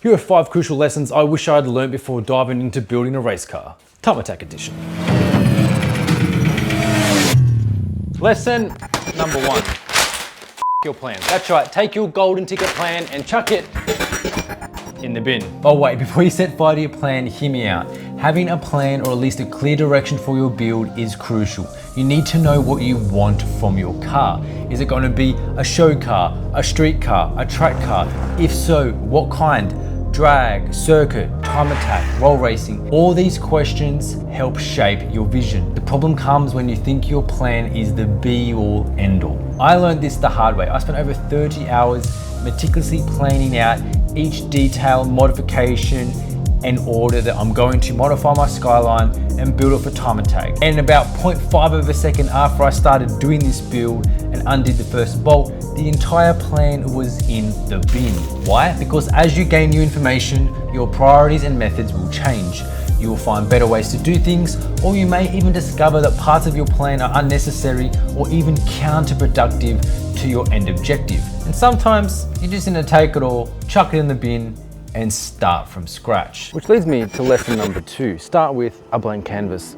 Here are 5 crucial lessons I wish I had learned before diving into building a race car. Time Attack Edition. Lesson number 1. Your plan. That's right, take your golden ticket plan and chuck it in the bin. Oh wait, before you set fire to your plan, hear me out. Having a plan or at least a clear direction for your build is crucial. You need to know what you want from your car. Is it going to be a show car, a street car, a track car? If so, what kind? Drag, circuit, time attack, roll racing. All these questions help shape your vision. The problem comes when you think your plan is the be-all, end-all. I learned this the hard way. I spent over 30 hours meticulously planning out each detail, modification, and order that I'm going to modify my Skyline and build it for time attack. And about 0.5 of a second after I started doing this build and undid the first bolt, the entire plan was in the bin. Why? Because as you gain new information, your priorities and methods will change. You will find better ways to do things, or you may even discover that parts of your plan are unnecessary or even counterproductive to your end objective. And sometimes you just need to take it all, chuck it in the bin, and start from scratch. Which leads me to lesson number 2. Start with a blank canvas.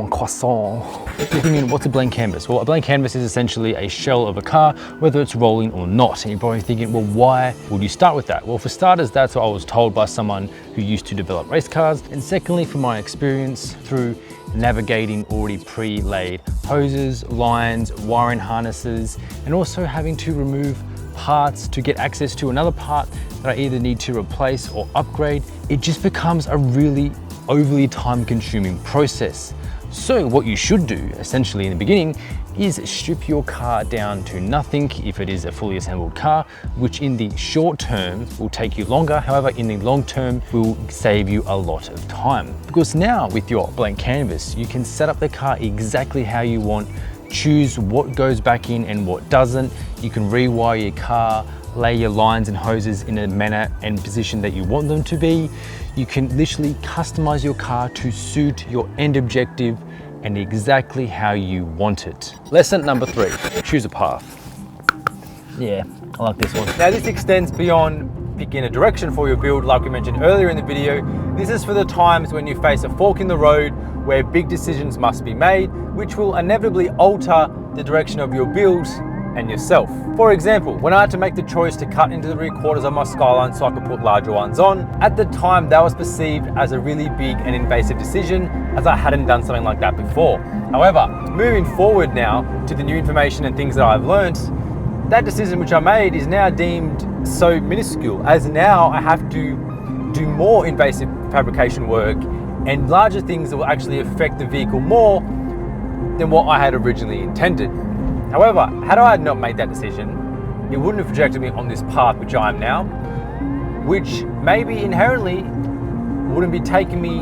Croissant. You're thinking, what's a blank canvas? Well, a blank canvas is essentially a shell of a car, whether it's rolling or not. And you're probably thinking, well, why would you start with that? Well, for starters, that's what I was told by someone who used to develop race cars. And secondly, from my experience through navigating already pre-laid hoses, lines, wiring harnesses, and also having to remove parts to get access to another part that I either need to replace or upgrade, it just becomes a really overly time-consuming process. So what you should do, essentially in the beginning, is strip your car down to nothing if it is a fully assembled car, which in the short term will take you longer. However, in the long term will save you a lot of time. Because now with your blank canvas, you can set up the car exactly how you want, choose what goes back in and what doesn't. You can rewire your car, lay your lines and hoses in a manner and position that you want them to be. You can literally customize your car to suit your end objective and exactly how you want it. Lesson number 3, choose a path. Yeah, I like this one. Now this extends beyond picking a direction for your build, like we mentioned earlier in the video. This is for the times when you face a fork in the road where big decisions must be made, which will inevitably alter the direction of your build and yourself. For example, when I had to make the choice to cut into the rear quarters of my Skyline so I could put larger ones on, at the time that was perceived as a really big and invasive decision, as I hadn't done something like that before. However, moving forward now to the new information and things that I've learned, that decision which I made is now deemed so minuscule, as now I have to do more invasive fabrication work and larger things that will actually affect the vehicle more than what I had originally intended. However, had I not made that decision, it wouldn't have projected me on this path which I am now, which maybe inherently wouldn't be taking me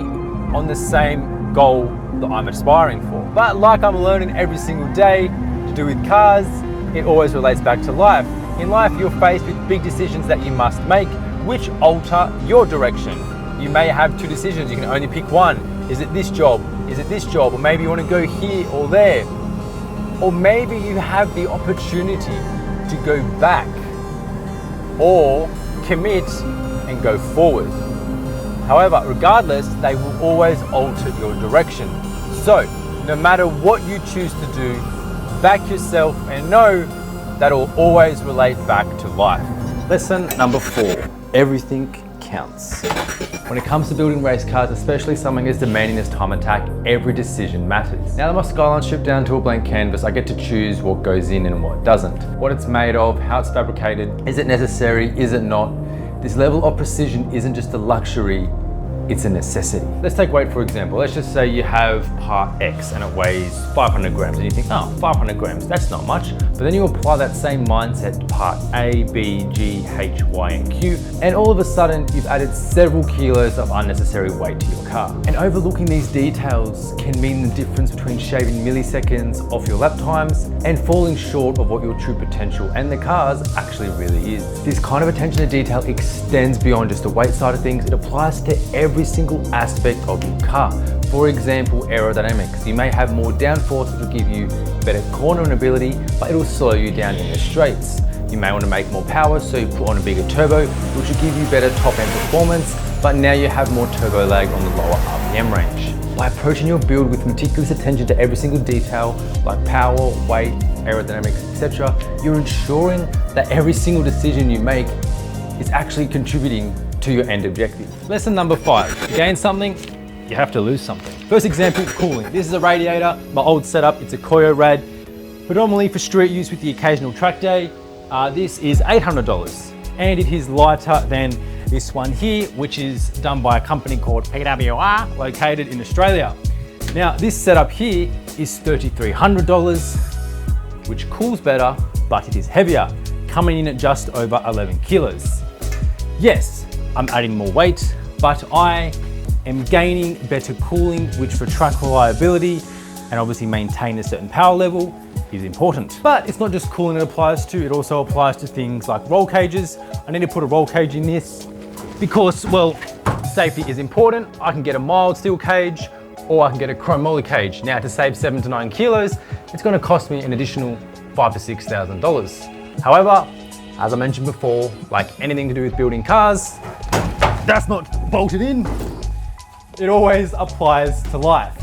on the same goal that I'm aspiring for. But like I'm learning every single day to do with cars, it always relates back to life. In life, you're faced with big decisions that you must make, which alter your direction. You may have 2 decisions, you can only pick one. Is it this job? Is it this job? Or maybe you want to go here or there. Or maybe you have the opportunity to go back or commit and go forward. However, regardless, they will always alter your direction. So, no matter what you choose to do, back yourself and know that it will always relate back to life. Lesson number 4, everything counts. When it comes to building race cars, especially something as demanding as time attack, every decision matters. Now that my Skyline's stripped down to a blank canvas, I get to choose what goes in and what doesn't. What it's made of, how it's fabricated, is it necessary, is it not? This level of precision isn't just a luxury, it's a necessity. Let's take weight for example. Let's just say you have part X and it weighs 500 grams and you think, oh, 500 grams, that's not much. But then you apply that same mindset to part A, B, G, H, Y, and Q, and all of a sudden you've added several kilos of unnecessary weight to your car. And overlooking these details can mean the difference between shaving milliseconds off your lap times and falling short of what your true potential and the car's actually really is. This kind of attention to detail extends beyond just the weight side of things. It applies to every single aspect of your car. For example, aerodynamics. You may have more downforce, which will give you better cornering ability, but it will slow you down in the straights. You may want to make more power, so you put on a bigger turbo, which will give you better top end performance, but now you have more turbo lag on the lower RPM range. By approaching your build with meticulous attention to every single detail, like power, weight, aerodynamics, etc., you're ensuring that every single decision you make is actually contributing to your end objective. Lesson number 5, to gain something, you have to lose something. First example, cooling. This is a radiator, my old setup, it's a Koyo Rad, predominantly for street use with the occasional track day. This is $800, and it is lighter than this one here, which is done by a company called PWR, located in Australia. Now, this setup here is $3,300, which cools better, but it is heavier, coming in at just over 11 kilos. Yes, I'm adding more weight, but I am gaining better cooling, which for track reliability and obviously maintain a certain power level is important. But it's not just cooling it applies to, it also applies to things like roll cages. I need to put a roll cage in this because, well, safety is important. I can get a mild steel cage or I can get a chromoly cage. Now, to save 7 to 9 kilos, it's gonna cost me an additional $5,000 to $6,000. However, as I mentioned before, like anything to do with building cars, that's not bolted in. It always applies to life.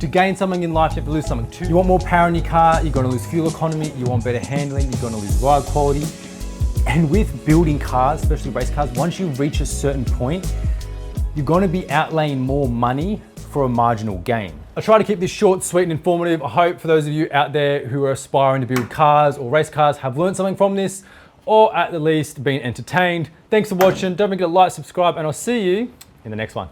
To gain something in life, you have to lose something too. You want more power in your car, you're gonna lose fuel economy, you want better handling, you're gonna lose ride quality. And with building cars, especially race cars, once you reach a certain point, you're gonna be outlaying more money for a marginal gain. I try to keep this short, sweet, and informative. I hope for those of you out there who are aspiring to build cars or race cars have learned something from this, or at the least been entertained. Thanks for watching. Don't forget to like, subscribe, and I'll see you in the next one.